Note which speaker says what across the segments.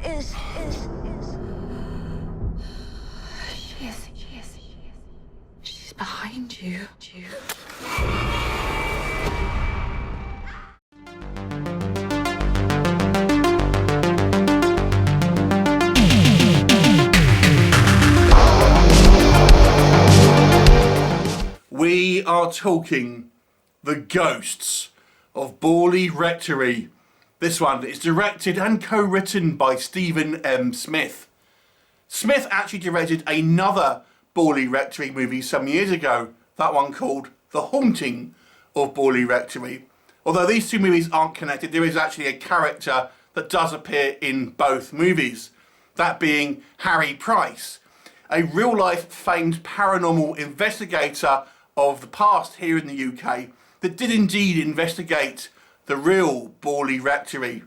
Speaker 1: is.
Speaker 2: She's behind you.
Speaker 3: We are talking The Ghosts of Borley Rectory. This one is directed and co-written by Stephen M. Smith. Smith actually directed another Borley Rectory movie some years ago, that one called The Haunting of Borley Rectory. Although these two movies aren't connected, there is actually a character that does appear in both movies, that being Harry Price, a real-life famed paranormal investigator of the past here in the UK that did indeed investigate the real Borley Rectory.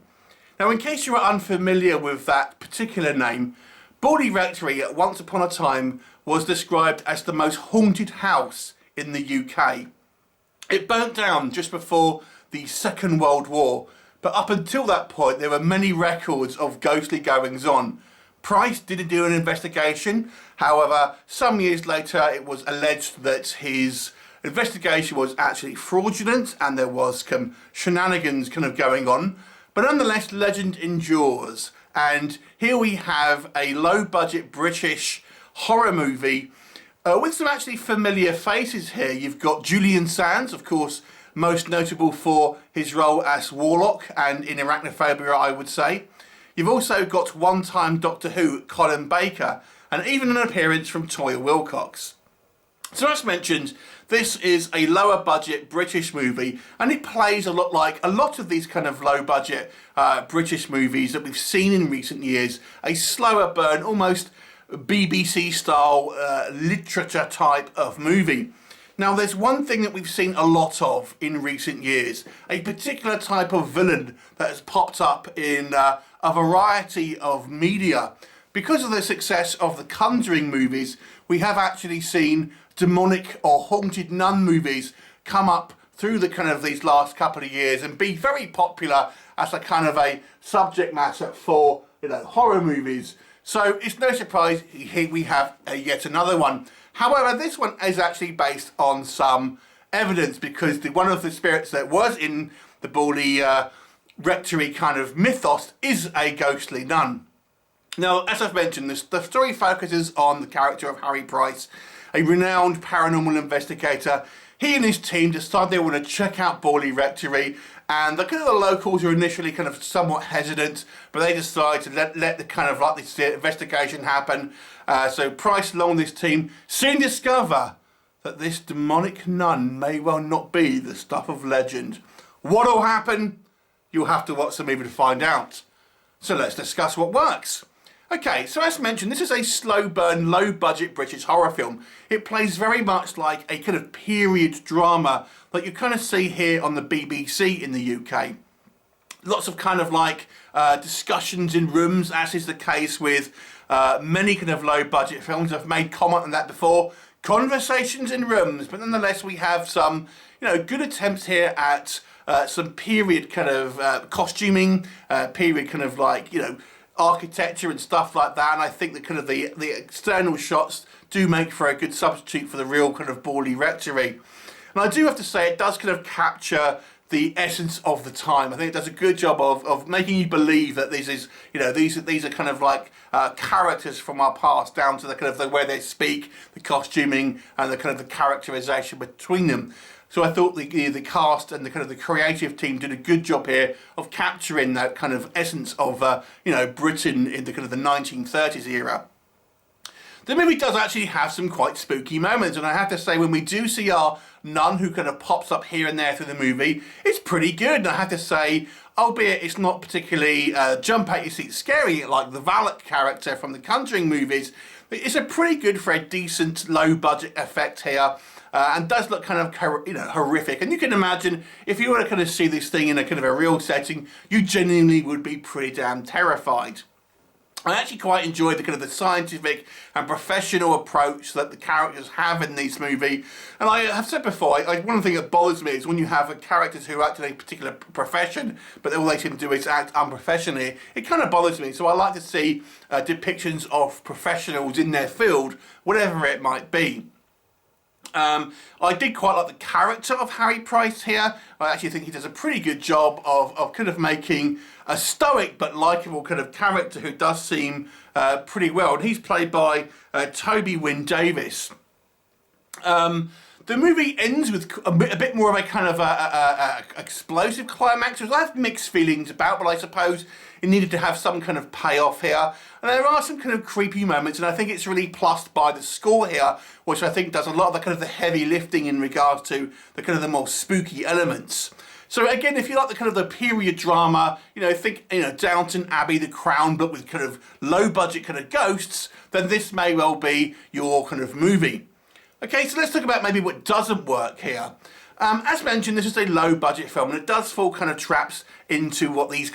Speaker 3: Now, in case you are unfamiliar with that particular name, Borley Rectory at once upon a time was described as the most haunted house in the UK. It burnt down just before the Second World War, but up until that point there were many records of ghostly goings on. Price did do an investigation, however some years later it was alleged that his investigation was actually fraudulent and there was some shenanigans kind of going on, but nonetheless legend endures. And here we have a low budget British horror movie with some actually familiar faces here. You've got Julian, of course, most notable for his role as Warlock and in Arachnophobia, I would say. You've also got one-time Doctor Who Colin Baker and even an appearance from Toyah Willcox. So as mentioned, this is a lower budget British movie and it plays a lot like a lot of these kind of low budget British movies that we've seen in recent years. A slower burn, almost BBC style literature type of movie. Now there's one thing that we've seen a lot of in recent years, a particular type of villain that has popped up in a variety of media. Because of the success of the Conjuring movies, we have actually seen demonic or haunted nun movies come up through the kind of these last couple of years and be very popular as a kind of a subject matter for, you know, horror movies. So it's no surprise here we have yet another one. However, this one is actually based on some evidence because one of the spirits that was in the Borley Rectory kind of mythos is a ghostly nun. Now, as I've mentioned, the story focuses on the character of Harry Price, a renowned paranormal investigator. He and his team decide they want to check out Borley Rectory, and the locals are initially kind of somewhat hesitant, but they decide to let the kind of like this investigation happen. So Price, along with his team, soon discover that this demonic nun may well not be the stuff of legend. What'll happen? You'll have to watch the movie to find out. So let's discuss what works. Okay, so as mentioned, this is a slow burn, low budget British horror film. It plays very much like a kind of period drama that you kind of see here on the BBC in the UK. Lots of kind of like discussions in rooms, as is the case with many kind of low budget films. I've made comment on that before. Conversations in rooms, but nonetheless we have some, you know, good attempts here at some period kind of costuming, period kind of like, you know, architecture and stuff like that, and I think that kind of the external shots do make for a good substitute for the real kind of Borley Rectory. And I do have to say it does kind of capture the essence of the time. I think it does a good job of making you believe that this is, you know, these are kind of like characters from our past, down to the kind of the way they speak, the costuming, and the kind of the characterization between them. So I thought the cast and the kind of the creative team did a good job here of capturing that kind of essence of you know, Britain in the kind of the 1930s era. The movie does actually have some quite spooky moments, and I have to say when we do see our nun who kind of pops up here and there through the movie, it's pretty good. And I have to say, albeit it's not particularly jump out your seat scary like the Valet character from the Conjuring movies, it's a pretty good for a decent low budget effect here. And does look kind of, you know, horrific. And you can imagine if you were to kind of see this thing in a kind of a real setting, you genuinely would be pretty damn terrified. I actually quite enjoyed the kind of the scientific and professional approach that the characters have in this movie. And I have said before, one thing that bothers me is when you have characters who act in a particular profession, but all they seem to do is act unprofessionally. It kind of bothers me. So I like to see depictions of professionals in their field, whatever it might be. I did quite like the character of Harry Price here. I actually think he does a pretty good job of kind of making a stoic but likeable kind of character who does seem pretty well. And he's played by Toby Wynn-Davies. The movie ends with a bit more of a kind of a explosive climax, which I have mixed feelings about, but I suppose it needed to have some kind of payoff here. And there are some kind of creepy moments, and I think it's really plussed by the score here, which I think does a lot of the kind of the heavy lifting in regards to the kind of the more spooky elements. So again, if you like the kind of the period drama, think Downton Abbey, The Crown, but with kind of low budget kind of ghosts, then this may well be your kind of movie. Okay, so let's talk about maybe what doesn't work here. As mentioned, this is a low budget film, and it does fall kind of traps into what these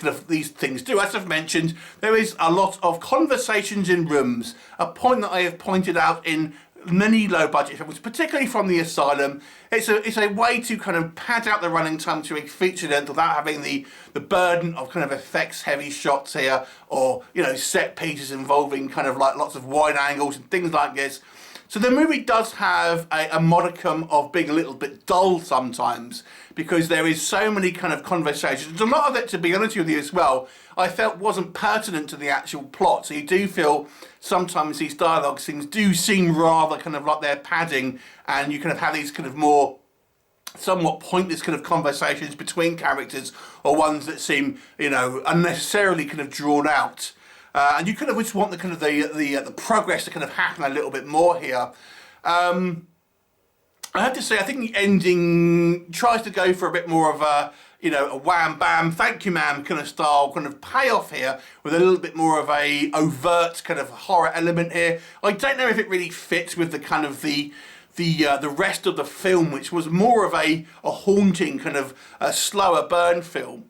Speaker 3: things do. As I've mentioned, there is a lot of conversations in rooms, a point that I have pointed out in many low budget films, particularly from The Asylum. It's a way to kind of pad out the running time to a feature length without having the burden of kind of effects heavy shots here, or set pieces involving kind of like lots of wide angles and things like this. So the movie does have a modicum of being a little bit dull sometimes, because there is so many kind of conversations. A lot of it, to be honest with you as well, I felt wasn't pertinent to the actual plot. So you do feel sometimes these dialogue scenes do seem rather kind of like they're padding, and you kind of have these kind of more somewhat pointless kind of conversations between characters, or ones that seem, unnecessarily kind of drawn out. And you kind of just want the kind of the progress to kind of happen a little bit more here. I have to say, I think the ending tries to go for a bit more of a wham bam, thank you ma'am kind of style kind of payoff here, with a little bit more of a overt kind of horror element here. I don't know if it really fits with the kind of the rest of the film, which was more of a haunting kind of a slower burn film.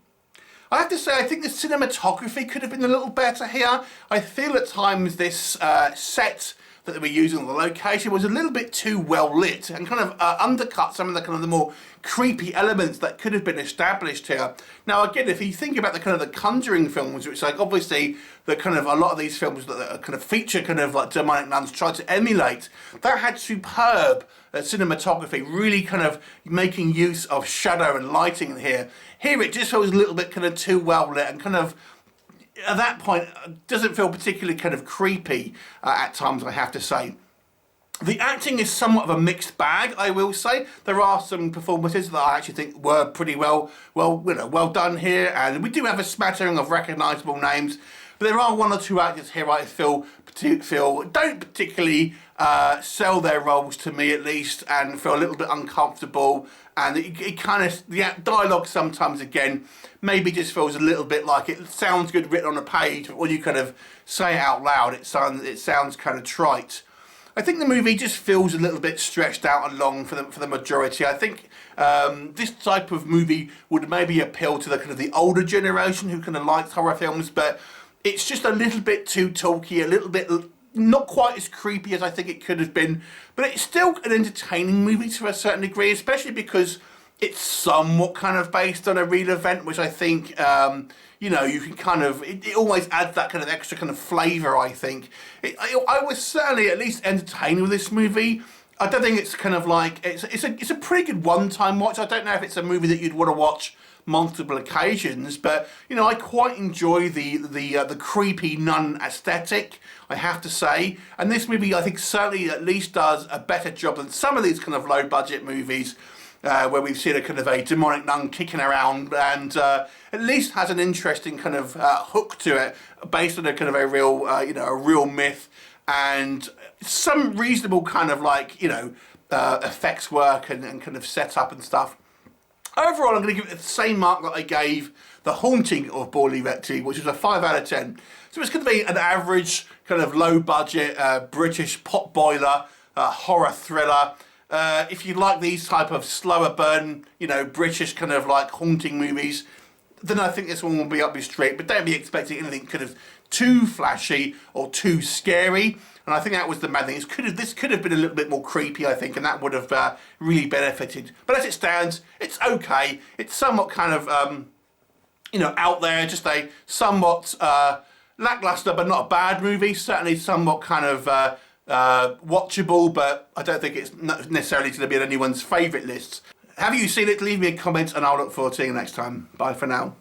Speaker 3: I have to say, I think the cinematography could have been a little better here. I feel at times this set that they were using on the location was a little bit too well lit, and kind of undercut some of the kind of the more creepy elements that could have been established here. Now again, if you think about the kind of the Conjuring films, which like obviously the kind of a lot of these films that kind of feature kind of like demonic nuns try to emulate, that had superb cinematography, really kind of making use of shadow and lighting here. Here it just feels a little bit kind of too well lit, and kind of at that point doesn't feel particularly kind of creepy at times, I have to say. The acting is somewhat of a mixed bag, I will say. There are some performances that I actually think were pretty well done here, and we do have a smattering of recognisable names. But there are one or two actors here I feel don't particularly sell their roles, to me at least, and feel a little bit uncomfortable. And it kind of, the dialogue sometimes again maybe just feels a little bit like it sounds good written on a page, but when you kind of say it out loud, it sounds kind of trite. I think the movie just feels a little bit stretched out and long for the majority. I think this type of movie would maybe appeal to the kind of the older generation who kind of likes horror films, but it's just a little bit too talky, a little bit not quite as creepy as I think it could have been, but it's still an entertaining movie to a certain degree, especially because it's somewhat kind of based on a real event, which I think, you can kind of, it always adds that kind of extra kind of flavour, I think. I was certainly at least entertained with this movie. I don't think it's kind of like, it's a pretty good one-time watch. I don't know if it's a movie that you'd want to watch multiple occasions, but I quite enjoy the creepy nun aesthetic, I have to say. And this movie, I think, certainly at least does a better job than some of these kind of low-budget movies, where we've seen a kind of a demonic nun kicking around, and at least has an interesting kind of hook to it, based on a kind of a real, a real myth, and some reasonable kind of like, effects work and kind of setup and stuff. Overall, I'm going to give it the same mark that I gave The Haunting of Borley Rectory, which was a 5 out of 10. So it's going to be an average kind of low budget British pot boiler horror thriller. If you like these type of slower burn, British kind of like haunting movies, then I think this one will be up your street. But don't be expecting anything kind of too flashy or too scary. And I think that was the main thing. This could have been a little bit more creepy, I think, and that would have really benefited. But as it stands, it's okay. It's somewhat kind of, you know, out there, just a somewhat lackluster but not a bad movie. Certainly somewhat kind of watchable, but I don't think it's necessarily going to be on anyone's favourite lists. Have you seen it? Leave me a comment and I'll look forward to seeing you next time. Bye for now.